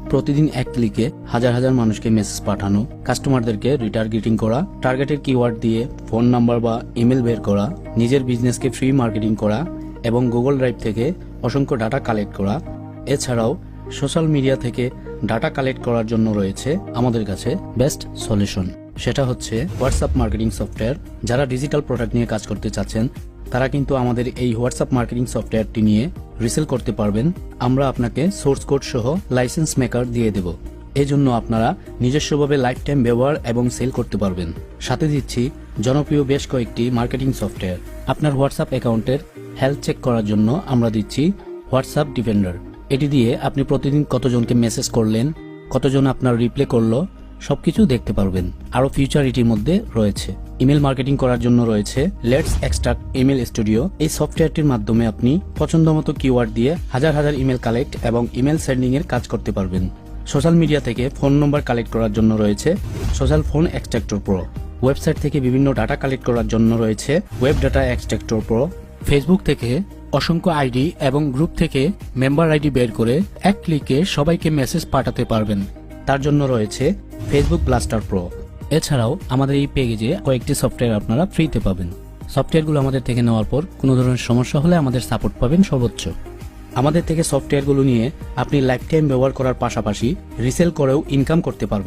প্রতিদিন এক ক্লিকে হাজার হাজার মানুষকে মেসেজ পাঠানো, কাস্টমারদেরকে রিটার্গেটিং করা, টার্গেটের কিওয়ার্ড দিয়ে ফোন নাম্বার বা ইমেল বের করা, নিজের বিজনেসকে ফ্রি মার্কেটিং করা এবং গুগল ড্রাইভ থেকে অসংখ্য ডাটা কালেক্ট করা। এছাড়াও সোশ্যাল মিডিয়া থেকে ডাটা কালেক্ট করার জন্য রয়েছে আমাদের কাছে বেস্ট সলিউশন। সেটা হচ্ছে হোয়াটসঅ্যাপ মার্কেটিং সফটওয়্যার। যারা ডিজিটাল প্রোডাক্ট নিয়ে কাজ করতে চাচ্ছেন তারা কিন্তু আমাদের এই হোয়াটসঅ্যাপ মার্কেটিং সফটওয়্যারটি নিয়ে রিসেল করতে পারবেন। আমরা আপনাকে সোর্স কোড সহ লাইসেন্স মেকার দিয়ে দেব। এজন্য আপনারা নিজস্বভাবে লাইফ টাইম ব্যবহার এবং সেল করতে পারবেন। সাথে দিচ্ছি জনপ্রিয় বেশ কয়েকটি মার্কেটিং সফটওয়্যার। আপনার হোয়াটসঅ্যাপ অ্যাকাউন্টের হেলথ চেক করার জন্য আমরা দিচ্ছি হোয়াটসঅ্যাপ ডিফেন্ডার। এটি দিয়ে আপনি প্রতিদিন কতজনকে মেসেজ করলেন, কতজন আপনার রিপ্লে করলো সবকিছু দেখতে পারবেন। আরো ফিউচার এটির মধ্যে রয়েছে। ইমেল মার্কেটিং করার জন্য রয়েছে লেটস এক্সট্রাক্ট ইমেল স্টুডিও। এই সফটওয়্যারটির মাধ্যমে আপনি পছন্দমতো কিওয়ার্ড দিয়ে হাজার হাজার ইমেল কালেক্ট এবং ইমেল সেন্ডিং এর কাজ করতে পারবেন। সোশ্যাল মিডিয়া থেকে ফোন নম্বর কালেক্ট করার জন্য রয়েছে social phone extractor pro. Website থেকে বিভিন্ন ডাটা কালেক্ট করার জন্য রয়েছে web data extractor pro. Facebook থেকে অসংখ্য আইডি এবং গ্রুপ থেকে মেম্বার আইডি বের করে এক ক্লিকে সবাইকে মেসেজ পাঠাতে পারবেন। তার জন্য রয়েছে ফেসবুক ব্লাস্টার প্রো। এছাড়াও আমাদের এই পেজে কয়েকটি সফটওয়্যার আপনারা ফ্রিতে পাবেন। সফটওয়্যারগুলো আমাদের থেকে নেওয়ার পর কোনো ধরনের সমস্যা হলে আমাদের সাপোর্ট পাবেন সর্বোচ্চ। আমাদের থেকে সফটওয়্যারগুলো নিয়ে আপনি লাইফ টাইম ব্যবহার করার পাশাপাশি রিসেল করেও ইনকাম করতে পারবেন।